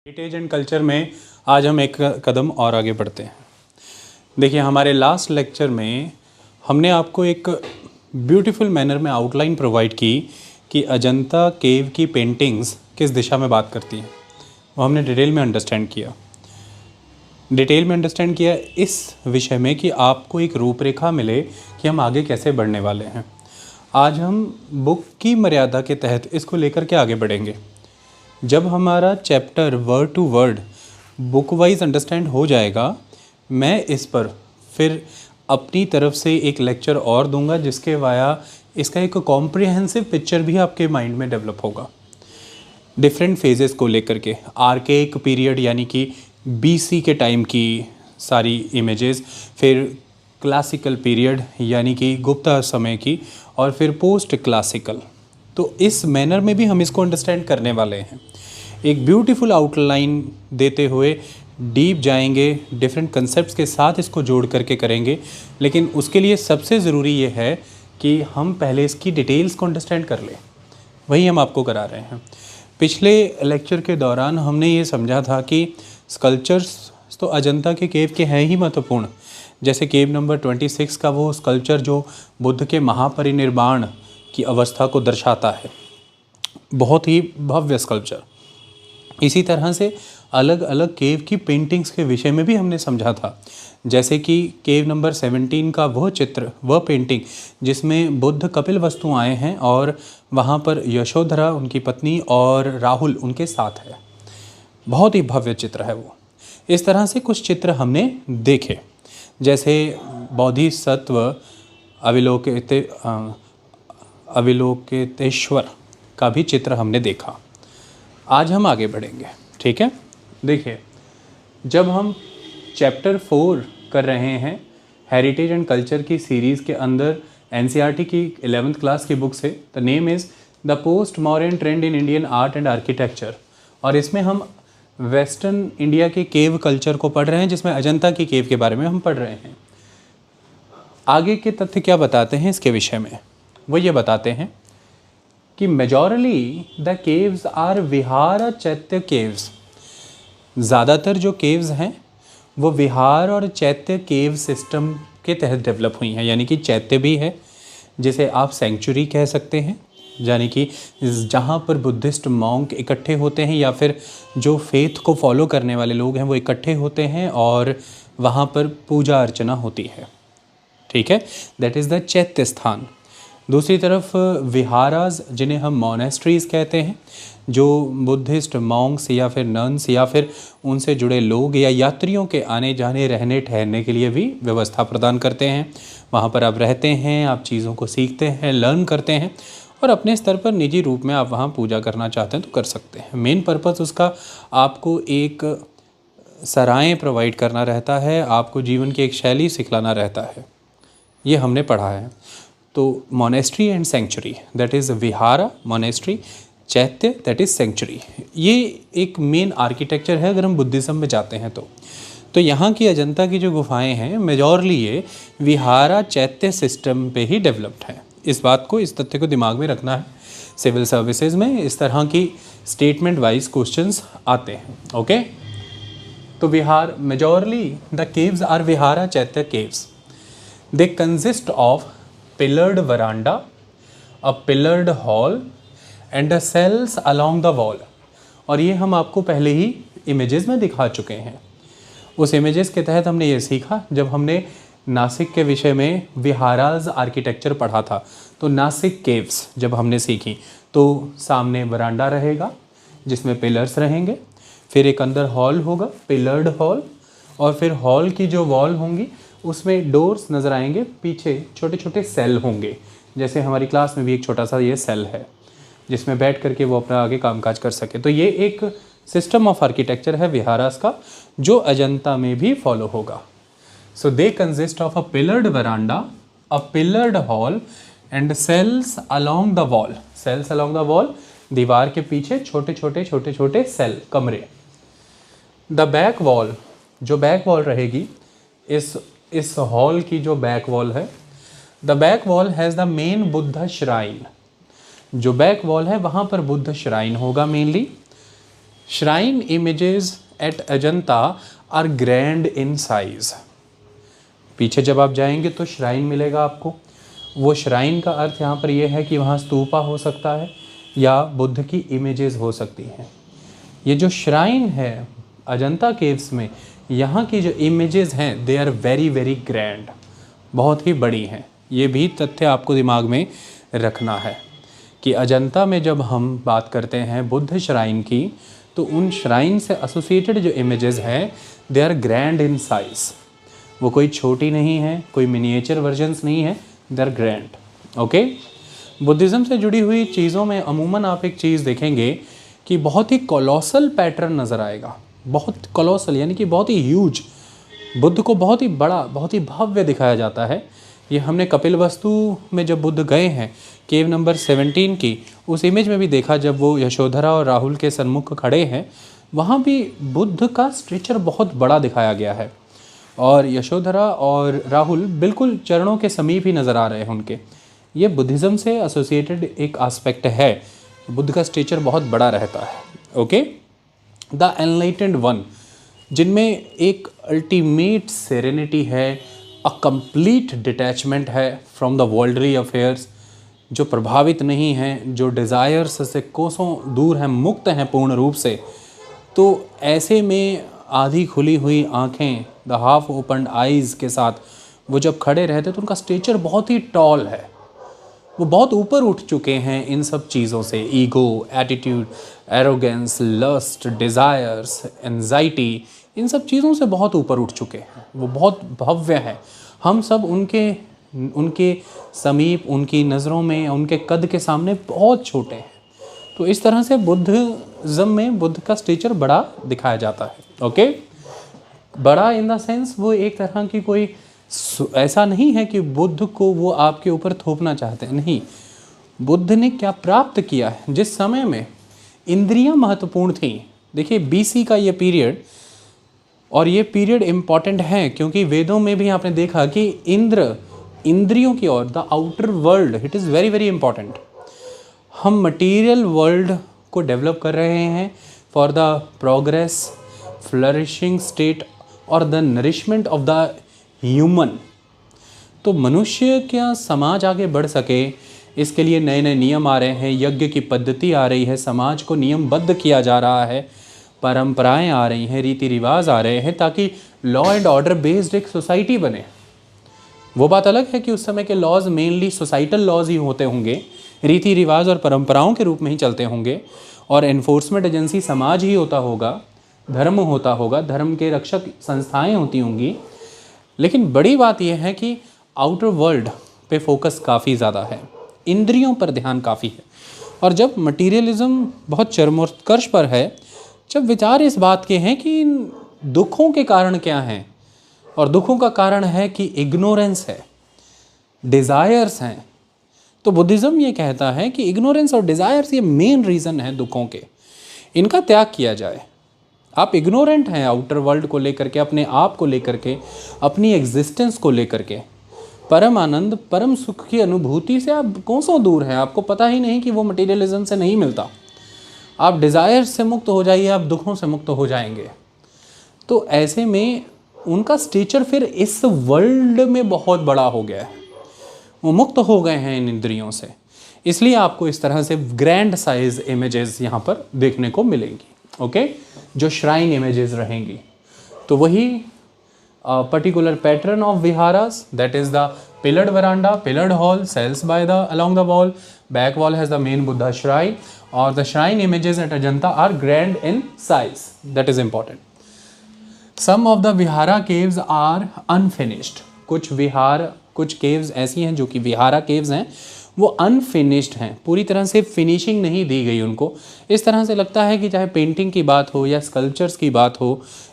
Heritage and culture में आज हम एक कदम और आगे बढ़ते हैं। देखिए, हमारे लास्ट लेक्चर में हमने आपको एक ब्यूटीफुल मैनर में आउटलाइन प्रोवाइड की कि अजंता केव की पेंटिंग्स किस दिशा में बात करती हैं। वो हमने डिटेल में अंडरस्टैंड किया इस विषय में कि आपको एक रूपरेखा मिले कि हम आगे कैसे बढ़ने वाले हैं। आज हम बुक की मर्यादा के तहत इसको लेकर के आगे बढ़ेंगे। जब हमारा chapter word to word book wise understand हो जाएगा, मैं इस पर फिर अपनी तरफ से एक लेक्चर और दूंगा, जिसके वाया इसका एक कॉम्प्रिहेंसिव पिक्चर भी आपके माइंड में डेवलप होगा। डिफरेंट फेजेस को लेकर के आर्केइक पीरियड यानी कि बीसी के टाइम की सारी इमेजेस, फिर क्लासिकल पीरियड यानी कि गुप्ता समय की, और फिर पोस्ट क्लासिकल। तो इस मैनर में भी हम इसको अंडरस्टैंड करने वाले हैं। एक ब्यूटीफुल आउटलाइन देते हुए डीप जाएंगे, डिफरेंट कंसेप्ट्स के साथ इसको जोड़ करके करेंगे। लेकिन उसके लिए सबसे ज़रूरी ये है कि हम पहले इसकी डिटेल्स को अंडरस्टैंड कर लें। वही हम आपको करा रहे हैं। पिछले लेक्चर के दौरान हमने ये समझा था कि स्कल्पचर्स तो अजंता के केव के हैं ही महत्वपूर्ण। जैसे केव नंबर 26 का वो स्कल्पचर जो बुद्ध के महापरिनिर्वाण की अवस्था को दर्शाता है, बहुत ही भव्य स्कल्पचर। इसी तरह से अलग अलग केव की पेंटिंग्स के विषय में भी हमने समझा था। जैसे कि केव नंबर 17 का वह चित्र, वह पेंटिंग जिसमें बुद्ध कपिलवस्तु आए हैं और वहाँ पर यशोधरा उनकी पत्नी और राहुल उनके साथ है। बहुत ही भव्य चित्र है वो। इस तरह से कुछ चित्र हमने देखे, जैसे बोधिसत्व अविलोकितेश्वर का भी चित्र हमने देखा। आज हम आगे बढ़ेंगे, ठीक है। देखिए, जब हम चैप्टर 4 कर रहे हैं हेरिटेज एंड कल्चर की सीरीज़ के अंदर एनसीईआरटी की 11th क्लास की बुक से, the name is the post modern trend in Indian art and architecture, और इसमें हम वेस्टर्न इंडिया के केव कल्चर को पढ़ रहे हैं, जिसमें अजंता की केव के बारे में हम पढ़ रहे हैं। आगे के तथ्य क्या बताते हैं इसके विषय में? वो ये बताते हैं कि मेजॉरली द केव्स आर विहार चैत्य केव्स। ज़्यादातर जो केव्स हैं वो विहार और चैत्य केव सिस्टम के तहत डेवलप हुई हैं, यानी कि चैत्य भी है, जिसे आप सेंचुरी कह सकते हैं, यानी कि जहाँ पर बुद्धिस्ट मॉन्क इकट्ठे होते हैं या फिर जो फेथ को फॉलो करने वाले लोग हैं वो इकट्ठे होते हैं और वहाँ पर पूजा अर्चना होती है, ठीक है। दैट इज़ द चैत्य स्थान। दूसरी तरफ विहाराज, जिन्हें हम मोनेस्ट्रीज़ कहते हैं, जो बुद्धिस्ट मॉन्क्स या फिर नन्स या फिर उनसे जुड़े लोग या यात्रियों के आने जाने, रहने ठहरने के लिए भी व्यवस्था प्रदान करते हैं। वहाँ पर आप रहते हैं, आप चीज़ों को सीखते हैं, लर्न करते हैं, और अपने स्तर पर निजी रूप में आप वहाँ पूजा करना चाहते हैं तो कर सकते हैं। मेन पर्पस उसका आपको एक सराय प्रोवाइड करना रहता है, आपको जीवन की एक शैली सिखलाना रहता है। ये हमने पढ़ा है। तो monastery and sanctuary, that is vihara monastery, chaitya that is sanctuary, ये एक मेन आर्किटेक्चर है अगर हम बुद्धिज़्म में जाते हैं तो यहाँ की अजंता की जो गुफाएं हैं मेजॉरली ये विहारा चैत्य सिस्टम पे ही डेवलप्ड हैं। इस बात को, इस तथ्य को दिमाग में रखना है। सिविल सर्विसेज में इस तरह की स्टेटमेंट वाइज क्वेश्चंस आते हैं, ओके। तो विहार, मेजॉरली द केव्स आर विहारा चैत्य caves. They consist of pillared veranda, a pillared hall and a cells along the wall। और ये हम आपको पहले ही इमेजेस में दिखा चुके हैं। उस इमेजेस के तहत हमने ये सीखा जब हमने नासिक के विषय में विहाराज आर्किटेक्चर पढ़ा था। तो नासिक केव्स जब हमने सीखी तो सामने वरांडा रहेगा जिसमें पिलर्स रहेंगे, फिर एक अंदर हॉल होगा, पिलर्ड हॉल, और फिर हॉल की जो वॉल होंगी उसमें डोर्स नज़र आएंगे, पीछे छोटे छोटे सेल होंगे। जैसे हमारी क्लास में भी एक छोटा सा ये सेल है जिसमें बैठ करके वो अपना आगे कामकाज कर सके। तो ये एक सिस्टम ऑफ आर्किटेक्चर है विहारास का, जो अजंता में भी फॉलो होगा। So they consist of a pillared veranda, a pillared hall and cells along the wall. Cells along the wall, दीवार के पीछे छोटे छोटे सेल, कमरे। द बैक वॉल, जो बैक वॉल रहेगी इस हॉल की जो बैक वॉल है, the back wall has the main Buddha shrine. जो बैक वॉल है वहाँ पर बुद्ध श्राइन होगा mainly. Shrine images at Ajanta are grand in size. पीछे जब आप जाएंगे तो श्राइन मिलेगा आपको। वो श्राइन का अर्थ यहाँ पर यह है कि वहाँ स्तूपा हो सकता है या बुद्ध की इमेजेस हो सकती हैं। ये जो श्राइन है अजंता केव्स में, यहाँ की जो इमेजेस हैं they are very very grand, बहुत ही बड़ी हैं। ये भी तथ्य आपको दिमाग में रखना है कि अजंता में जब हम बात करते हैं बुद्ध श्राइन की, तो उन श्राइन से एसोसिएटेड जो इमेजेस हैं they are grand in size. वो कोई छोटी नहीं है, कोई मिनिएचर वर्जन्स नहीं है, they are grand. Okay, Buddhism से जुड़ी हुई चीज़ों में अमूमन आप एक चीज़ देखेंगे कि बहुत ही कोलोसल पैटर्न नज़र आएगा। बहुत कोलोसल यानी कि बहुत ही ह्यूज, बुद्ध को बहुत ही बड़ा, बहुत ही भव्य दिखाया जाता है। ये हमने कपिलवस्तु में जब बुद्ध गए हैं केव नंबर 17 की, उस इमेज में भी देखा जब वो यशोधरा और राहुल के सन्मुख खड़े हैं, वहाँ भी बुद्ध का स्ट्रेचर बहुत बड़ा दिखाया गया है और यशोधरा और राहुल बिल्कुल चरणों के समीप ही नज़र आ रहे हैं उनके। ये बुद्धिज़्म से एसोसिएटेड एक एस्पेक्ट है, बुद्ध का स्ट्रेचर बहुत बड़ा रहता है। ओके, द एनलाइटेंड वन, जिनमें एक अल्टीमेट सेरेनिटी है, अ कंप्लीट डिटैचमेंट है फ्रॉम द वर्ल्डली अफेयर्स, जो प्रभावित नहीं हैं, जो डिज़ायर्स से कोसों दूर हैं, मुक्त हैं पूर्ण रूप से। तो ऐसे में आधी खुली हुई आँखें, द हाफ ओपन आइज़ के साथ वो जब खड़े रहते तो उनका स्टेचर बहुत ही टॉल है। वो बहुत ऊपर उठ चुके हैं इन सब चीज़ों से, ego, attitude, arrogance, lust, desires, anxiety, इन सब चीज़ों से बहुत ऊपर उठ चुके हैं। वो बहुत भव्य हैं। हम सब उनके समीप, उनकी नज़रों में, उनके कद के सामने बहुत छोटे हैं। तो इस तरह से बुद्धिज़्म में बुद्ध का स्टेचर बड़ा दिखाया जाता है। ओके, बड़ा इन द सेंस वो एक तरह की कोई ऐसा नहीं है कि बुद्ध को वो आपके ऊपर थोपना चाहते हैं, नहीं। बुद्ध ने क्या प्राप्त किया है, जिस समय में इंद्रियां महत्वपूर्ण थी। देखिए BC का ये पीरियड, और ये पीरियड इम्पॉर्टेंट है क्योंकि वेदों में भी आपने देखा कि इंद्रियों की ओर, the outer world, it is very very important. हम मटीरियल वर्ल्ड को डेवलप कर रहे हैं for the progress, flourishing state और the nourishment of the human. तो मनुष्य क्या समाज आगे बढ़ सके, इसके लिए नए नए नियम आ रहे हैं, यज्ञ की पद्धति आ रही है, समाज को नियमबद्ध किया जा रहा है, परंपराएं आ रही हैं, रीति रिवाज आ रहे हैं, ताकि लॉ एंड ऑर्डर बेस्ड एक सोसाइटी बने। वो बात अलग है कि उस समय के लॉज मेनली सोसाइटल लॉज ही होते होंगे, रीति रिवाज और परंपराओं के रूप में ही चलते होंगे, और एनफोर्समेंट एजेंसी समाज ही होता होगा, धर्म होता होगा, धर्म के रक्षक संस्थाएं होती होंगी। लेकिन बड़ी बात यह है कि आउटर वर्ल्ड पे फोकस काफ़ी ज़्यादा है, इंद्रियों पर ध्यान काफ़ी है। और जब मटीरियलिज्म बहुत चरमोत्कर्ष पर है, जब विचार इस बात के हैं कि इन दुखों के कारण क्या हैं, और दुखों का कारण है कि इग्नोरेंस है, डिज़ायर्स हैं, तो बुद्धिज़्म ये कहता है कि इग्नोरेंस और डिज़ायर्स ये मेन रीज़न है दुखों के, इनका त्याग किया जाए। आप इग्नोरेंट हैं आउटर वर्ल्ड को लेकर के, अपने आप को लेकर के, अपनी एग्जिस्टेंस को लेकर के। परम आनंद, परम सुख की अनुभूति से आप कोसों दूर हैं, आपको पता ही नहीं कि वो मटीरियलिज्म से नहीं मिलता। आप डिज़ायर्स से मुक्त हो जाइए, आप दुखों से मुक्त हो जाएंगे। तो ऐसे में उनका स्टेचर फिर इस वर्ल्ड में बहुत बड़ा हो गया है, वो मुक्त हो गए हैं इन इंद्रियों से, इसलिए आपको इस तरह से ग्रैंड साइज इमेजेस यहाँ पर देखने को मिलेंगी। ओके, जो श्राइन इमेजेस रहेंगी, तो वही particular pattern of viharas, that is the pillared veranda, pillared hall, cells by the along the wall, back wall has the main Buddha shrine, or the shrine images at Ajanta are grand in size. That is important. Some of the vihara caves are unfinished. कुछ caves ऐसी हैं जो कि vihara caves हैं, वो unfinished हैं, पूरी तरह से फिनिशिंग नहीं दी गई उनको। इस तरह से लगता है कि चाहे पेंटिंग की बात हो या स्कल्पचर्स की बात हो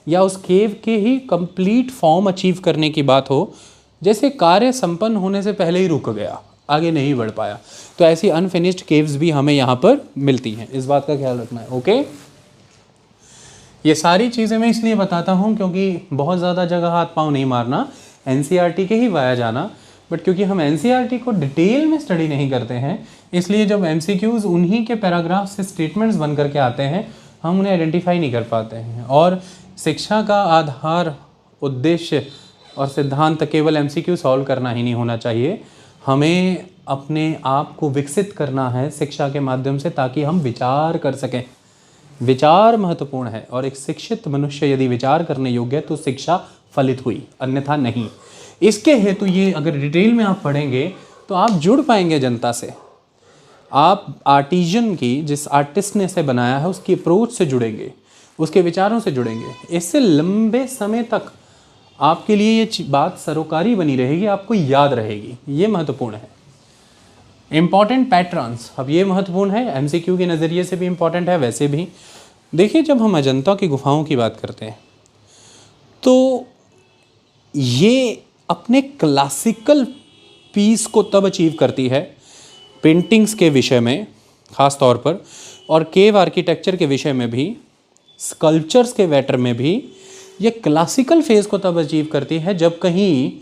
या उस केव के ही कंप्लीट फॉर्म अचीव करने की बात हो, जैसे कार्य संपन्न होने से पहले ही रुक गया, आगे नहीं बढ़ पाया। तो ऐसी अनफिनिश्ड केव्स भी हमें यहाँ पर मिलती हैं, इस बात का ख्याल रखना है। ओके, ये सारी चीज़ें मैं इसलिए बताता हूँ क्योंकि बहुत ज़्यादा जगह हाथ पाँव नहीं मारना, NCERT के ही वाया जाना, बट क्योंकि हम NCERT को डिटेल में स्टडी नहीं करते हैं, इसलिए जब MCQs उन्हीं के पैराग्राफ से स्टेटमेंट्स बन करके आते हैं हम उन्हें आइडेंटिफाई नहीं कर पाते हैं। और शिक्षा का आधार, उद्देश्य और सिद्धांत केवल एमसीक्यू सॉल्व करना ही नहीं होना चाहिए, हमें अपने आप को विकसित करना है शिक्षा के माध्यम से, ताकि हम विचार कर सकें। विचार महत्वपूर्ण है, और एक शिक्षित मनुष्य यदि विचार करने योग्य है तो शिक्षा फलित हुई, अन्यथा नहीं। इसके हेतु ये अगर डिटेल में आप पढ़ेंगे तो आप जुड़ पाएंगे जनता से। आप आर्टिजन की, जिस आर्टिस्ट ने इसे बनाया है, उसकी अप्रोच से जुड़ेंगे, उसके विचारों से जुड़ेंगे। इससे लंबे समय तक आपके लिए ये बात सरोकारी बनी रहेगी, आपको याद रहेगी। ये महत्वपूर्ण है। इम्पॉर्टेंट पैटर्न्स, अब ये महत्वपूर्ण है, एमसीक्यू के नज़रिए से भी इम्पॉर्टेंट है, वैसे भी। देखिए, जब हम अजंता की गुफाओं की बात करते हैं तो ये अपने क्लासिकल पीस को तब अचीव करती है पेंटिंग्स के विषय में ख़ास तौर पर, और केव आर्किटेक्चर के विषय में भी, स्कल्पचर्स के मैटर में भी। ये क्लासिकल फेज़ को तब अचीव करती है जब कहीं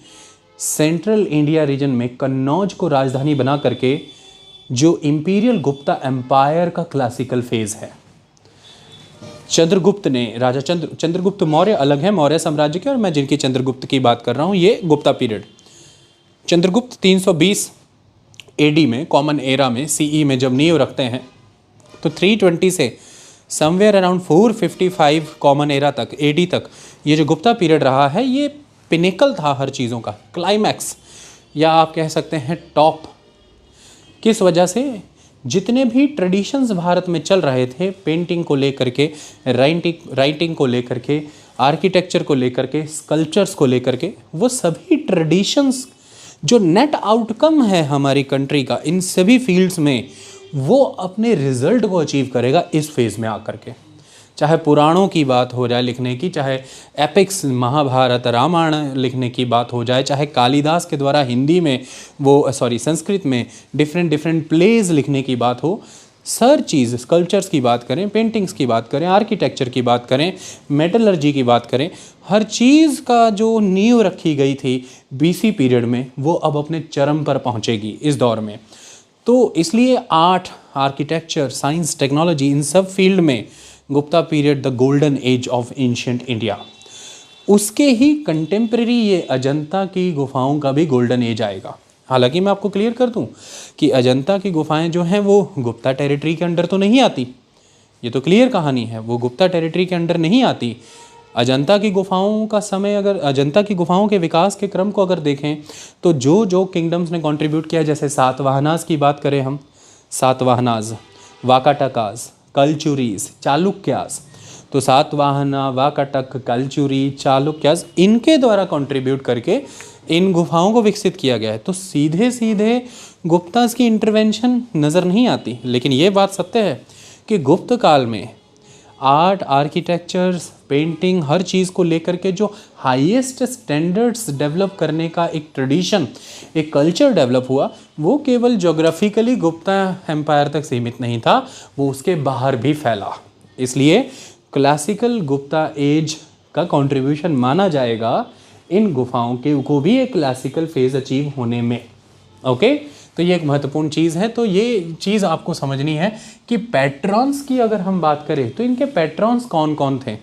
सेंट्रल इंडिया रीजन में कन्नौज को राजधानी बना करके जो इंपीरियल गुप्ता एम्पायर का क्लासिकल फेज़ है, चंद्रगुप्त ने, राजा चंद्रगुप्त मौर्य अलग है मौर्य साम्राज्य के, और मैं जिनकी चंद्रगुप्त की बात कर रहा हूँ ये गुप्ता पीरियड। चंद्रगुप्त 320 एडी में, कॉमन एरा में, सीई में जब नींव रखते हैं तो 320 से समवेयर अराउंड 455 कॉमन एरा तक, एडी तक, ये जो गुप्ता पीरियड रहा है, ये पिनेकल था हर चीज़ों का, क्लाइमैक्स, या आप कह सकते हैं टॉप। किस वजह से? जितने भी ट्रेडिशंस भारत में चल रहे थे, पेंटिंग को लेकर के, राइटिंग को लेकर के, आर्किटेक्चर को लेकर के, स्कल्पचर्स को लेकर के, वो सभी ट्रेडिशंस जो नेट आउटकम है हमारी कंट्री का इन सभी फील्ड्स में, वो अपने रिजल्ट को अचीव करेगा इस फेज़ में आकर के। चाहे पुराणों की बात हो जाए लिखने की, चाहे एपिक्स महाभारत रामायण लिखने की बात हो जाए, चाहे कालिदास के द्वारा हिंदी में संस्कृत में डिफरेंट प्लेज लिखने की बात हो, हर चीज़, स्कल्पचर्स की बात करें, पेंटिंग्स की बात करें, आर्किटेक्चर की बात करें, मेटलर्जी की बात करें, हर चीज़ का जो नींव रखी गई थी बीसी पीरियड में, वो अब अपने चरम पर पहुंचेगी इस दौर में। तो इसलिए आर्ट, आर्किटेक्चर, साइंस, टेक्नोलॉजी, इन सब फील्ड में Gupta period the golden age of ancient India. उसके ही कंटेम्प्रेरी ये अजंता की गुफाओं का भी गोल्डन एज आएगा। हालांकि मैं आपको क्लियर कर दूं कि अजंता की गुफाएं जो हैं वो गुप्ता टेरिटरी के अंडर तो नहीं आती, ये तो क्लियर कहानी है, वो गुप्ता टेरिटरी के अंडर नहीं आती। अजंता की गुफाओं का समय, अगर अजंता की गुफाओं के विकास के क्रम को अगर देखें तो जो किंगडम्स ने कंट्रीब्यूट किया, जैसे सातवाहनास की बात करें हम, सातवाहनास, वाकाटकास, कलचुरीज, चालुक्यास, तो सातवाहना, वाकाटक, कलचुरी, चालुक्यास, इनके द्वारा कंट्रीब्यूट करके इन गुफाओं को विकसित किया गया है। तो सीधे सीधे गुप्तास की इंटरवेंशन नज़र नहीं आती, लेकिन ये बात सत्य है कि गुप्त काल में आर्ट, आर्किटेक्चर्स, पेंटिंग, हर चीज़ को लेकर के जो हाईएस्ट स्टैंडर्ड्स डेवलप करने का एक ट्रेडिशन, एक कल्चर डेवलप हुआ, वो केवल ज्योग्राफिकली गुप्ता एम्पायर तक सीमित नहीं था, वो उसके बाहर भी फैला। इसलिए क्लासिकल गुप्ता एज का कंट्रीब्यूशन माना जाएगा इन गुफाओं के को भी एक क्लासिकल फेज अचीव होने में। ओके, तो ये एक महत्वपूर्ण चीज़ है। तो ये चीज़ आपको समझनी है कि पैट्रॉन्स की अगर हम बात करें तो इनके पैट्रॉन्स कौन कौन थे,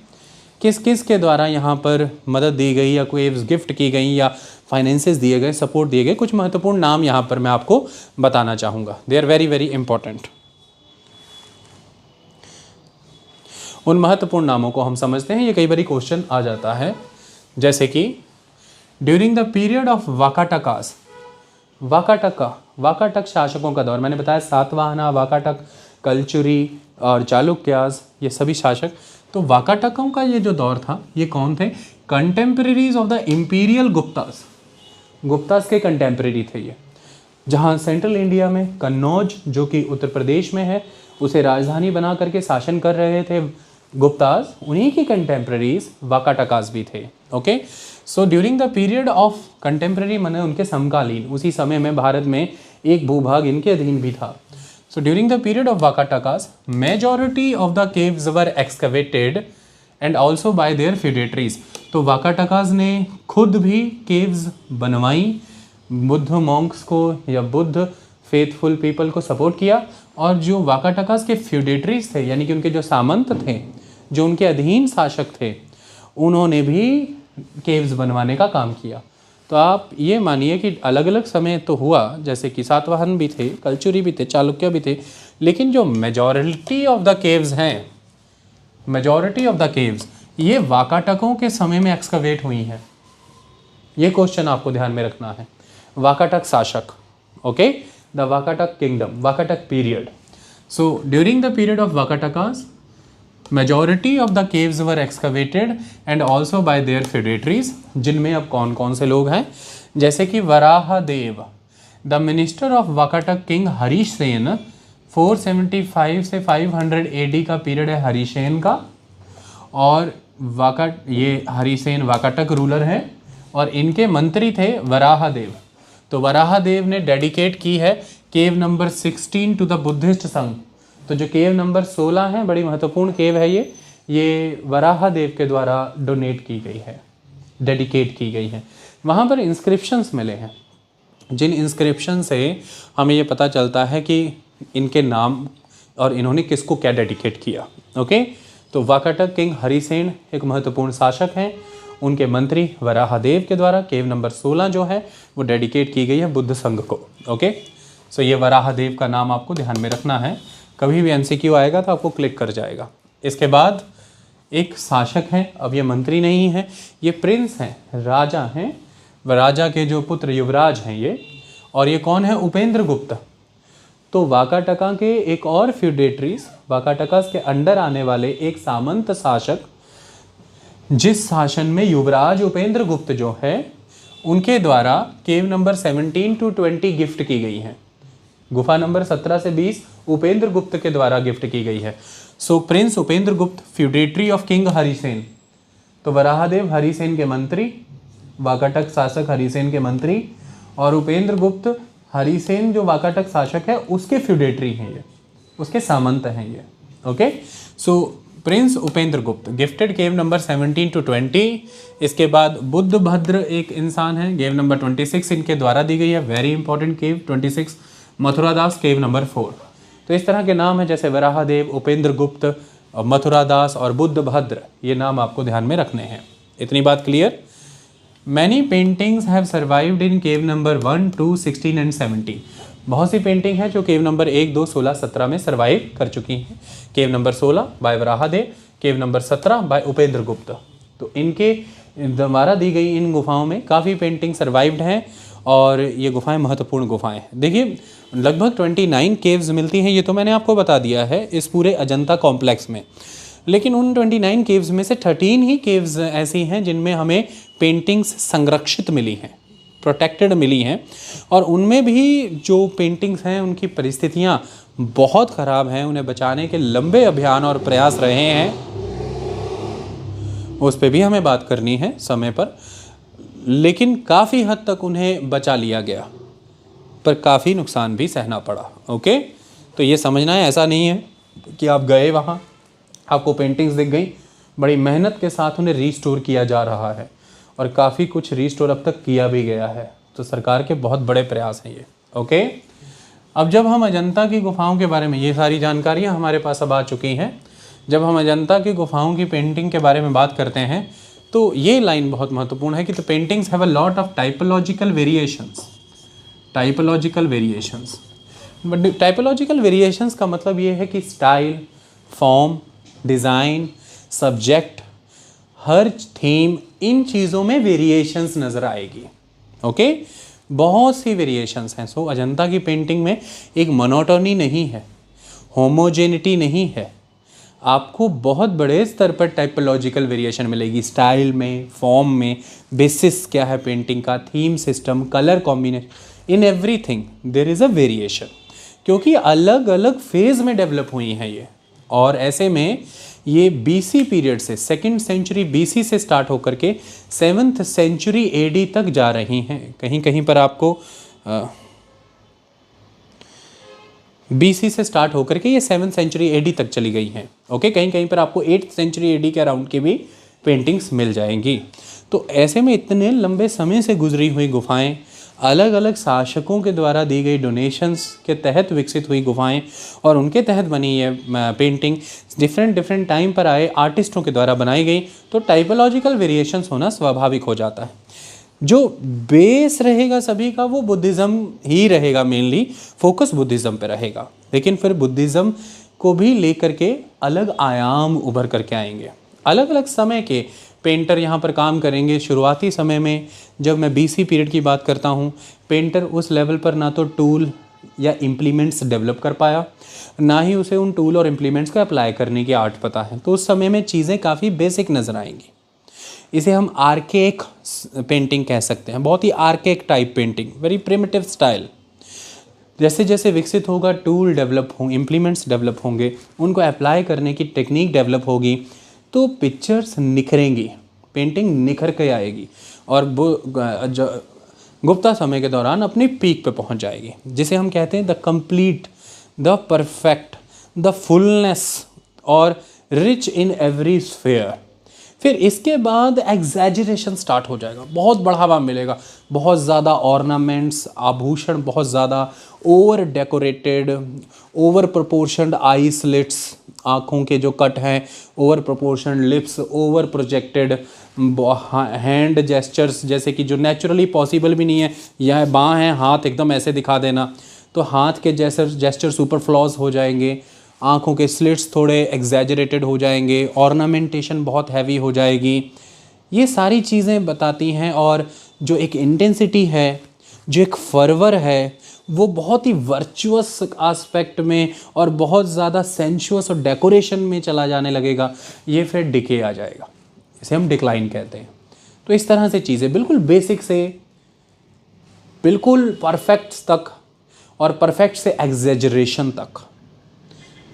किस किस के द्वारा यहाँ पर मदद दी गई या कोई गिफ्ट की गई या फाइनेंसेस दिए गए, सपोर्ट दिए गए, कुछ महत्वपूर्ण नाम यहाँ पर मैं आपको बताना चाहूँगा। They are very very important. उन महत्वपूर्ण नामों को हम समझते हैं, ये कई बार क्वेश्चन आ जाता है, जैसे कि during the period of Vakatakas, Vakataka शासकों का दौर, मैंने बताया सातवाहना, वाकाटक, कलचुरी और चालुक्यास, ये सभी शासक। तो वाकाटकों का ये जो दौर था, ये कौन थे? Contemporaries of the imperial Guptas के कंटेम्प्रेरी थे ये। जहाँ सेंट्रल इंडिया में कन्नौज, जो कि उत्तर प्रदेश में है, उसे राजधानी बना करके शासन कर रहे थे गुप्तास, उन्हीं की कंटेम्प्रेरीज वाकाटकास भी थे। Okay, so during the period of contemporary माने उनके समकालीन, उसी समय में भारत में एक भूभाग इनके अधीन भी था। So during the period of Vakatakas, majority of the caves were excavated and also by their feudatories. तो वाकाटकास ने खुद भी केव्स बनवाई, बुद्ध मॉन्क्स को या बुद्ध फेथफुल पीपल को सपोर्ट किया, और जो वाकाटकास के फ्यूडेटरीज थे, यानी कि उनके जो सामंत थे, जो उनके अधीन शासक थे, उन्होंने भी केव्स बनवाने का काम किया। तो आप ये मानिए कि अलग अलग समय तो हुआ, जैसे कि सातवाहन भी थे, कलचुरी भी थे, चालुक्य भी थे, लेकिन जो मेजॉरिटी ऑफ द केव्स हैं, मेजॉरिटी ऑफ द केव्स ये वाकाटकों के समय में एक्सकवेट हुई हैं। ये क्वेश्चन आपको ध्यान में रखना है। वाकाटक शासक, okay, the Vakataka kingdom, Vakataka period. So during the period of Vakatakas majority of the caves were excavated and also by their feudatories, जिनमें अब कौन कौन से लोग हैं, जैसे कि Varahadeva, the minister of Vakataka king Harisena, 475 से 500 एडी का पीरियड है हरिसेन का, और ये हरिसेन वाकाटक रूलर हैं और इनके मंत्री थे वराहदेव। तो वराहदेव ने डेडिकेट की है cave number 16 to the Buddhist Sangha. तो जो केव नंबर 16 है, बड़ी महत्वपूर्ण केव है ये वराहदेव के द्वारा डोनेट की गई है, डेडिकेट की गई है। वहाँ पर इंस्क्रिप्शंस मिले हैं, जिन इंस्क्रिप्शन से हमें ये पता चलता है कि इनके नाम और इन्होंने किसको क्या डेडिकेट किया। ओके, तो वाकाटक किंग हरिसेन एक महत्वपूर्ण शासक हैं, उनके मंत्री वराहदेव के द्वारा केव नंबर 16 जो है वो डेडिकेट की गई है बुद्ध संघ को। ओके, सो ये वराहदेव का नाम आपको ध्यान में रखना है, कभी भी एमसीक्यू आएगा तो आपको क्लिक कर जाएगा। इसके बाद एक शासक हैं, अब ये मंत्री नहीं हैं, ये प्रिंस हैं, राजा हैं, राजा के जो पुत्र युवराज हैं ये, और ये कौन है, उपेंद्र गुप्त। तो वाकाटका के एक और फ्यूडेटरीज, वाकाटका के अंडर आने वाले एक सामंत शासक, जिस शासन में युवराज उपेंद्र गुप्त जो है, उनके द्वारा केव नंबर 17 टू 20 गिफ्ट की गई हैं। गुफा नंबर 17 से 20 उपेंद्र गुप्त के द्वारा गिफ्ट की गई है। सो प्रिंस उपेंद्र गुप्त, फ्यूडेटरी ऑफ किंग हरिसेन। तो वराहदेव हरिसेन के मंत्री, वाकाटक शासक हरिसेन के मंत्री, और उपेंद्र गुप्त हरिसेन जो वाकाटक शासक है उसके फ्यूडेटरी हैं ये, उसके सामंत हैं ये। ओके, सो प्रिंस उपेंद्र गुप्त गिफ्टेड केव नंबर 17 टू 20। इसके बाद बुद्ध भद्र एक इंसान है, केव नंबर 26 इनके द्वारा दी गई है, वेरी इंपॉर्टेंट केव 26। मथुरादास केव नंबर 4। तो इस तरह के नाम है जैसे वराहदेव, उपेंद्र गुप्त, मथुरादास और बुद्ध भद्र, ये नाम आपको ध्यान में रखने हैं। इतनी बात clear. Many paintings have survived in cave number 1, 2, 16 and 17। बहुत सी पेंटिंग है जो केव नंबर 1, 2, 16, 17 में सर्वाइव कर चुकी हैं। Cave number 16 by Varahadeva, cave number 17 by Upendra Gupta. तो इनके द्वारा दी गई इन गुफाओं में काफ़ी पेंटिंग सर्वाइव्ड हैं और ये गुफाएं महत्वपूर्ण गुफाएं हैं। देखिए लगभग 29 केव्स मिलती हैं, ये तो मैंने आपको बता दिया है इस पूरे अजंता कॉम्प्लेक्स में। लेकिन उन 29 केव्स में से 13 ही केव्स ऐसी हैं जिनमें हमें पेंटिंग्स संरक्षित मिली हैं, प्रोटेक्टेड मिली हैं, और उनमें भी जो पेंटिंग्स हैं उनकी परिस्थितियां बहुत ख़राब हैं। उन्हें बचाने के लंबे अभियान और प्रयास रहे हैं, उस पर भी हमें बात करनी है समय पर। लेकिन काफ़ी हद तक उन्हें बचा लिया गया, पर काफ़ी नुकसान भी सहना पड़ा। ओके, तो ये समझना है, ऐसा नहीं है कि आप गए वहाँ, आपको पेंटिंग्स दिख गई, बड़ी मेहनत के साथ उन्हें रीस्टोर किया जा रहा है और काफ़ी कुछ रीस्टोर अब तक किया भी गया है। तो सरकार के बहुत बड़े प्रयास हैं ये। ओके, अब जब हम अजंता की गुफाओं के बारे में, ये सारी जानकारियाँ हमारे पास अब आ चुकी हैं, जब हम अजंता की गुफाओं की पेंटिंग के बारे में बात करते हैं तो ये लाइन बहुत महत्वपूर्ण है कि the paintings have a lot of typological variations. Typological variations, typological variations का मतलब ये है कि स्टाइल, फॉर्म, डिज़ाइन, सब्जेक्ट, हर थीम, इन चीज़ों में वेरिएशंस नज़र आएगी। ओके, बहुत सी वेरिएशंस हैं। सो अजंता की पेंटिंग में एक मोनोटोनी नहीं है, होमोजेनिटी नहीं है, आपको बहुत बड़े स्तर पर टाइपोलॉजिकल वेरिएशन मिलेगी, स्टाइल में, फॉर्म में, बेसिस क्या है पेंटिंग का, theme system, colour combination, in everything there is a variation, क्योंकि अलग अलग फेज़ में डेवलप हुई हैं ये। और ऐसे में ये बीसी पीरियड से, 2nd सेंचुरी बीसी से स्टार्ट होकर के 7th सेंचुरी एडी तक जा रही हैं। कहीं कहीं पर आपको बीसी से स्टार्ट होकर के ये 7th सेंचुरी एडी तक चली गई हैं। ओके, कहीं कहीं पर आपको 8th सेंचुरी एडी के अराउंड की भी पेंटिंग्स मिल जाएंगी। तो ऐसे में इतने लंबे समय से गुजरी हुई गुफाएं अलग अलग शासकों के द्वारा दी गई डोनेशंस के तहत विकसित हुई गुफाएं और उनके तहत बनी ये पेंटिंग डिफरेंट टाइम पर आए आर्टिस्टों के द्वारा बनाई गई, तो टाइपोलॉजिकल वेरिएशंस होना स्वाभाविक हो जाता है। जो बेस रहेगा सभी का वो बुद्धिज़्म ही रहेगा, मेनली फोकस बुद्धिज़्म पे रहेगा, लेकिन फिर बुद्धिज़्म को भी लेकर के अलग आयाम उभर करके आएंगे। अलग अलग समय के पेंटर यहाँ पर काम करेंगे। शुरुआती समय में जब मैं बीसी पीरियड की बात करता हूँ, पेंटर उस लेवल पर ना तो टूल या इम्प्लीमेंट्स डेवलप कर पाया, ना ही उसे उन टूल और इम्प्लीमेंट्स को अप्लाई करने की आर्ट पता है, तो उस समय में चीज़ें काफ़ी बेसिक नज़र आएंगी। इसे हम आर्केक पेंटिंग कह सकते हैं, बहुत ही archaic type painting, very primitive style. जैसे जैसे विकसित होगा, टूल डेवलप होंगे, इम्प्लीमेंट्स डेवलप होंगे, उनको अप्लाई करने की टेक्निक डेवलप होगी, तो पिक्चर्स निखरेंगी, पेंटिंग निखर के आएगी और गुप्ता समय के दौरान अपनी पीक पे पहुंच जाएगी, जिसे हम कहते हैं the complete, the perfect, the fullness और रिच इन एवरी स्फेयर। फिर इसके बाद एग्जैजरेशन स्टार्ट हो जाएगा, बहुत बढ़ावा मिलेगा, बहुत ज़्यादा ऑर्नामेंट्स, आभूषण बहुत ज़्यादा, over decorated, over proportioned eye slits, आँखों के जो कट हैं, over proportioned lips, over projected hand gestures, जैसे कि जो नेचुरली पॉसिबल भी नहीं है, यह बाँह है, हाथ एकदम ऐसे दिखा देना, तो हाथ के जेस्चर सुपर फ्लॉज हो जाएंगे, आँखों के स्लिट्स थोड़े एग्जैजरेटेड हो जाएंगे, ऑर्नामेंटेशन बहुत हैवी हो जाएगी। ये सारी चीज़ें बताती हैं, और जो एक इंटेंसिटी है, जो एक फर्वर है, वो बहुत ही वर्चुअस एस्पेक्ट में और बहुत ज़्यादा सेंशुअस और डेकोरेशन में चला जाने लगेगा, ये फिर डिके आ जाएगा, इसे हम डिक्लाइन कहते हैं। तो इस तरह से चीज़ें बिल्कुल बेसिक से बिल्कुल परफेक्ट तक और परफेक्ट से एग्जैजरेशन तक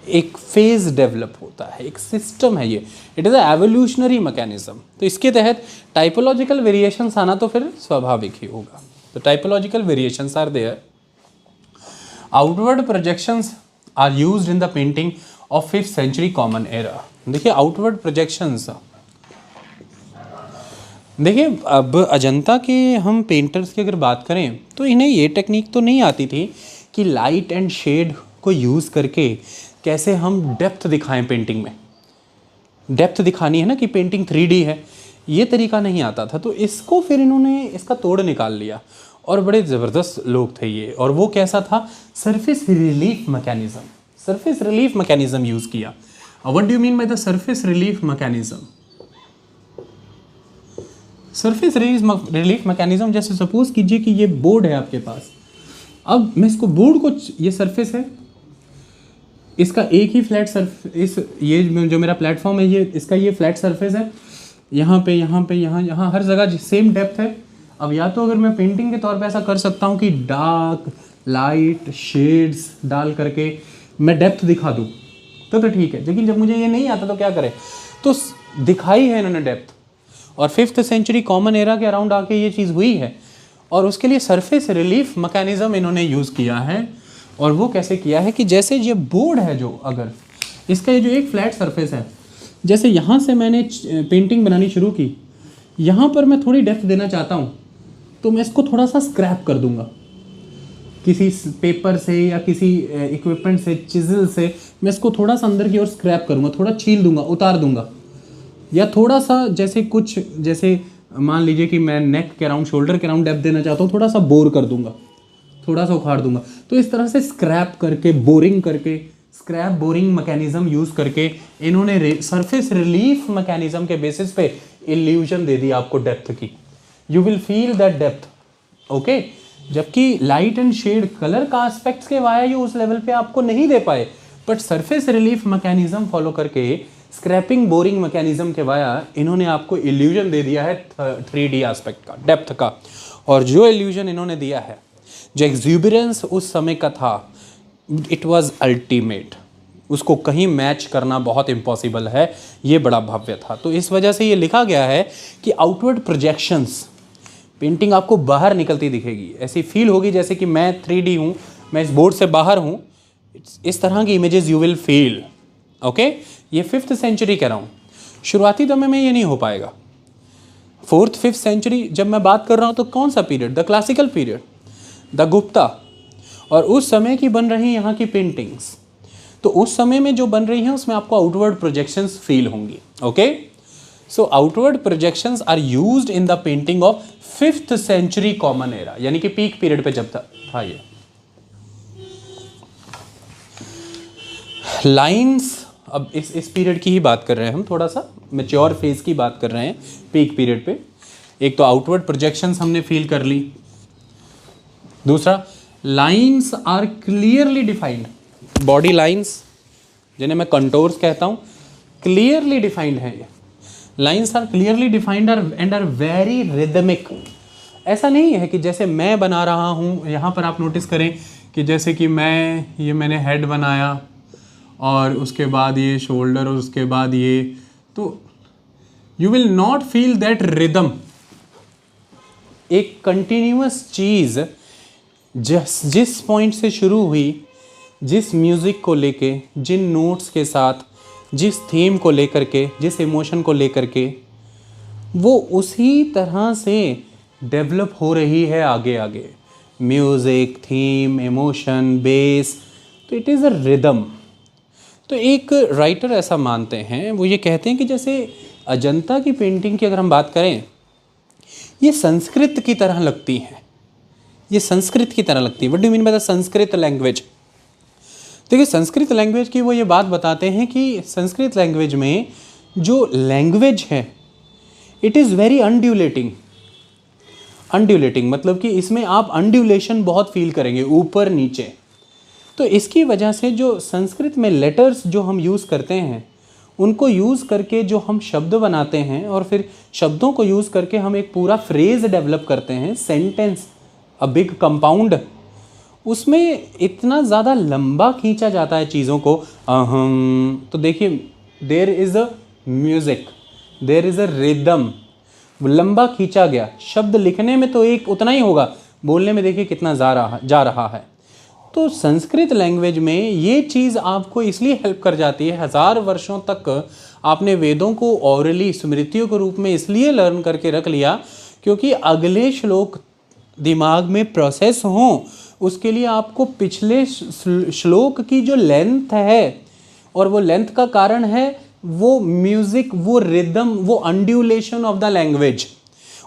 एक फेज डेवलप होता है, एक सिस्टम है ये, it is a evolutionary mechanism. तो इसके तहत टाइपोलॉजिकल वेरिएशंस आना तो फिर स्वाभाविक ही होगा। तो typological variations are there. Outward projections are used in the painting of 5th century common era. देखिए आउटवर्ड प्रोजेक्शंस, देखिए अब अजंता के हम पेंटर्स की अगर बात करें तो इन्हें ये टेक्निक तो नहीं आती थी कि लाइट एंड शेड को यूज़ करके कैसे हम डेप्थ दिखाएं पेंटिंग में। डेप्थ दिखानी है ना कि पेंटिंग 3D है, ये तरीका नहीं आता था, तो इसको फिर इन्होंने इसका तोड़ निकाल लिया, और बड़े ज़बरदस्त लोग थे ये। और वो कैसा था? Surface relief mechanism, surface relief mechanism use किया। What do you mean by the surface relief mechanism? Surface relief mechanism, जैसे सपोज कीजिए कि ये बोर्ड है आपके पास, अब मैं इसको बोर्ड को, ये सरफेस है, इसका एक ही फ्लैट सरफेस, ये जो मेरा प्लेटफॉर्म है, ये इसका ये फ्लैट सरफेस है, यहाँ पे यहाँ हर जगह सेम डेप्थ है। अब या तो अगर मैं पेंटिंग के तौर पे ऐसा कर सकता हूँ कि डार्क लाइट शेड्स डाल करके मैं डेप्थ दिखा दूँ तो ठीक है, लेकिन जब मुझे ये नहीं आता तो क्या करें? तो दिखाई है इन्होंने डेप्थ, और 5th century कॉमन एरा के अराउंड आके ये चीज़ हुई है, और उसके लिए सरफेस रिलीफ मैकेनिज़्म इन्होंने यूज़ किया है। और वो कैसे किया है कि जैसे ये बोर्ड है, जो अगर इसका ये जो एक फ्लैट सरफेस है, जैसे यहाँ से मैंने पेंटिंग बनानी शुरू की, यहाँ पर मैं थोड़ी डेप्थ देना चाहता हूँ, तो मैं इसको थोड़ा सा स्क्रैप कर दूंगा किसी पेपर से या किसी इक्विपमेंट से, चिजल से मैं इसको थोड़ा सा अंदर की ओर स्क्रैप करूँगा, थोड़ा छील दूंगा, उतार दूंगा, या थोड़ा सा जैसे मान लीजिए कि मैं नेक के अराउंड, शोल्डर के अराउंड डेप्थ देना चाहता हूँ, थोड़ा सा बोर कर दूंगा, थोड़ा सा उखाड़ दूंगा। तो इस तरह से स्क्रैप करके, बोरिंग करके, स्क्रैप बोरिंग मैकेनिज्म यूज़ करके इन्होंने सरफेस रिलीफ मैकेनिज्म के बेसिस पे इल्यूजन दे दी आपको डेप्थ की। You will feel that depth, okay. जबकि लाइट एंड शेड, कलर का एस्पेक्ट्स के वाया ये उस लेवल पे आपको नहीं दे पाए, but surface relief mechanism follow करके, स्क्रैपिंग बोरिंग मैकेनिज्म के वाया इन्होंने आपको इल्यूजन दे दिया है 3D एस्पेक्ट का, डेप्थ का। और जो इल्यूजन इन्होंने दिया है, जो एक्सूबरेंस उस समय का था, इट वाज अल्टीमेट, उसको कहीं मैच करना बहुत इम्पॉसिबल है, ये बड़ा भव्य था। तो इस वजह से ये लिखा गया है कि आउटवर्ड प्रोजेक्शंस, पेंटिंग आपको बाहर निकलती दिखेगी, ऐसी फील होगी जैसे कि मैं 3D हूँ, मैं इस बोर्ड से बाहर हूँ, इस तरह की images you will feel, okay. ये 5th century कह रहा हूँ, शुरुआती दौर में ये नहीं हो पाएगा। 4th 5th century जब मैं बात कर रहा हूँ तो कौन सा period? The classical period. The Gupta, और उस समय की बन रही यहाँ की पेंटिंग्स, तो उस समय में जो बन रही हैं उसमें आपको आउटवर्ड प्रोजेक्शंस फील होंगी। Okay, so outward projections are used in the painting of 5th century common era, यानी कि पीक पीरियड पे जब था ये। लाइंस, अब इस पीरियड की ही बात कर रहे हैं हम, थोड़ा सा मैच्योर फेज की बात कर रहे हैं पीक पीरियड पे। एक तो आउटवर्ड प्रोजेक्शंस हमने फील कर ली, दूसरा lines are clearly defined, body lines जिन्हें मैं कंटोर्स कहता हूँ, क्लियरली डिफाइंड है ये। Lines are clearly defined and are very rhythmic. ऐसा नहीं है कि जैसे मैं बना रहा हूँ, यहाँ पर आप नोटिस करें कि जैसे कि मैंने हेड बनाया और उसके बाद ये शोल्डर और उसके बाद ये, तो you will not feel that rhythm. एक कंटिन्यूअस चीज़ जिस पॉइंट से शुरू हुई, जिस म्यूज़िक को लेके, जिन नोट्स के साथ, जिस थीम को लेकर के, जिस इमोशन को लेकर के, वो उसी तरह से डेवलप हो रही है आगे आगे। म्यूज़िक, थीम, इमोशन, बेस, तो इट इज़ अ रिदम। तो एक राइटर ऐसा मानते हैं, वो ये कहते हैं कि जैसे अजंता की पेंटिंग की अगर हम बात करें, ये संस्कृत की तरह लगती हैं, ये संस्कृत की तरह लगती है। What do you mean by the Sanskrit language? देखिए, संस्कृत लैंग्वेज की वो ये बात बताते हैं कि संस्कृत लैंग्वेज में जो लैंग्वेज है, इट इज़ वेरी अनड्यूलेटिंग। अनड्यूलेटिंग मतलब कि इसमें आप अनड्यूलेशन बहुत फील करेंगे, ऊपर नीचे। तो इसकी वजह से जो संस्कृत में लेटर्स जो हम यूज़ करते हैं, उनको यूज़ करके जो हम शब्द बनाते हैं, और फिर शब्दों को यूज़ करके हम एक पूरा फ्रेज़ डेवलप करते हैं, सेंटेंस, अ बिग कंपाउंड, उसमें इतना ज़्यादा लंबा खींचा जाता है चीज़ों को। तो देखिए, there is a music, there is a rhythm, लंबा खींचा गया। शब्द लिखने में तो एक उतना ही होगा, बोलने में देखिए कितना जा रहा है। तो संस्कृत लैंग्वेज में ये चीज़ आपको इसलिए हेल्प कर जाती है। 1000 वर्षों तक आपने वेदों को ओरली, स्मृतियों के रूप में इसलिए लर्न करके रख लिया क्योंकि अगले श्लोक दिमाग में प्रोसेस हों, उसके लिए आपको पिछले श्लोक की जो लेंथ है, और वो लेंथ का कारण है वो म्यूज़िक, वो रिदम, वो अनड्यूलेशन ऑफ द लैंग्वेज,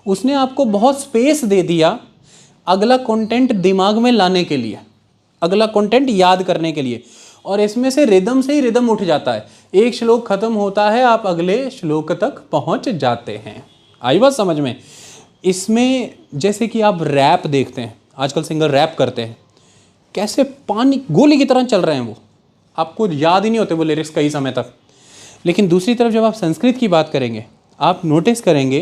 उसने आपको बहुत स्पेस दे दिया अगला कंटेंट दिमाग में लाने के लिए, अगला कंटेंट याद करने के लिए। और इसमें से रिदम से ही रिदम उठ जाता है, एक श्लोक खत्म होता है, आप अगले श्लोक तक पहुंच जाते हैं। आई बात समझ में? इसमें जैसे कि आप रैप देखते हैं, आजकल सिंगर रैप करते हैं, कैसे पानी गोली की तरह चल रहे हैं, वो आपको याद ही नहीं होते वो लिरिक्स कई समय तक। लेकिन दूसरी तरफ जब आप संस्कृत की बात करेंगे, आप नोटिस करेंगे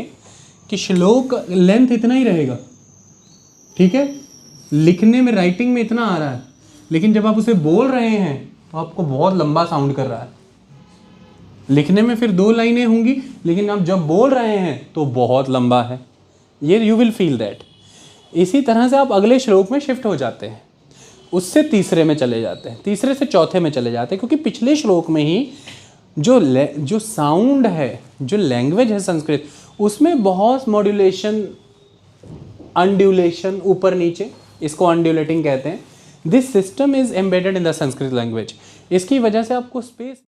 कि श्लोक लेंथ इतना ही रहेगा, ठीक है, लिखने में, राइटिंग में इतना आ रहा है, लेकिन जब आप उसे बोल रहे हैं तो आपको बहुत लंबा साउंड कर रहा है। लिखने में फिर 2 लाइनें होंगी, लेकिन आप जब बोल रहे हैं तो बहुत लंबा है। ये यू विल फील दैट। इसी तरह से आप अगले श्लोक में शिफ्ट हो जाते हैं, उससे तीसरे में चले जाते हैं, तीसरे से चौथे में चले जाते हैं, क्योंकि पिछले श्लोक में ही जो साउंड है, जो लैंग्वेज है संस्कृत, उसमें बहुत मॉड्यूलेशन, अनड्यूलेशन, ऊपर नीचे, इसको अनड्यूलेटिंग कहते हैं। This system is embedded in the Sanskrit language. इसकी वजह से आपको स्पेस